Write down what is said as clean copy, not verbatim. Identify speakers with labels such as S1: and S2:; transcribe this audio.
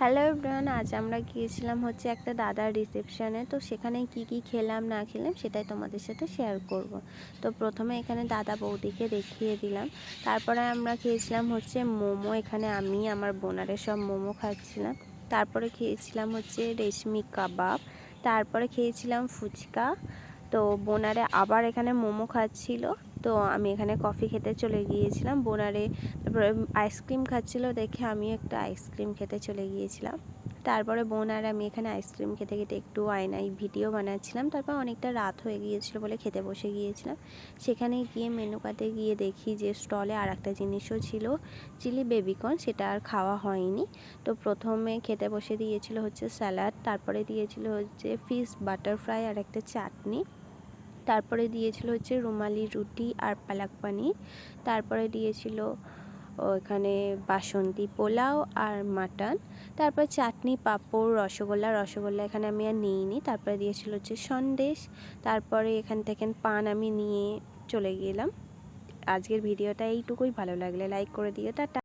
S1: Hello everyone, আজ আমরা গিয়েছিলাম হচ্ছে একটা দাদার রিসেপশনে। তো সেখানে কি কি খেলাম না খেলাম সেটাই তোমাদের সাথে শেয়ার করব। তো প্রথমে এখানে দাদা বৌদিকে দেখিয়ে দিলাম। তারপরে আমরা খেয়েছিলাম হচ্ছে মোমো। এখানে আমি আমার বোনারে সব মোমো খাচ্ছিলাম। তারপরে খেয়েছিলাম হচ্ছে রেশমি কাবাব। তারপরে খেয়েছিলাম ফুচকা। তো বোনারে আবার এখানে মোমো খাচ্ছিল। তো আমি এখানে কফি খেতে চলে গিয়েছিলাম। বোনারে তারপরে আইসক্রিম খাচ্ছিল দেখে আমি একটা আইসক্রিম খেতে চলে গিয়েছিলাম। তারপরে বোন আর আমি এখানে আইসক্রিম খেতে খেতে একটু আয়নায় ভিডিও বানাচ্ছিলাম। তারপর অনেকটা রাত হয়ে গিয়েছিল বলে খেতে বসে গিয়েছিলাম। সেখানে গিয়ে মেনু কার্টে গিয়ে দেখি যে স্টলে আর একটা জিনিসও ছিল, চিলি বেবিকর্ন, সেটা আর খাওয়া হয়নি। তো প্রথমে খেতে বসে দিয়েছিল হচ্ছে স্যালাড, তারপরে দিয়েছিল হচ্ছে ফিশ বাটার ফ্রাই আর একটা চাটনি, তারপরে দিয়েছিল হচ্ছে রুমালি রুটি আর পালাক পানির, তারপরে দিয়েছিল ওখানে বাসন্তী পোলাও আর মাটন, তারপর চাটনি পাঁপড় রসগোল্লা এখানে আমি আর নিইনি। তারপরে দিয়েছিল হচ্ছে সন্দেশ। তারপরে এখান থেকে পান আমি নিয়ে চলে গেলাম। আজকের ভিডিওটা এইটুকুই, ভালো লাগলে লাইক করে দিও, টাটা।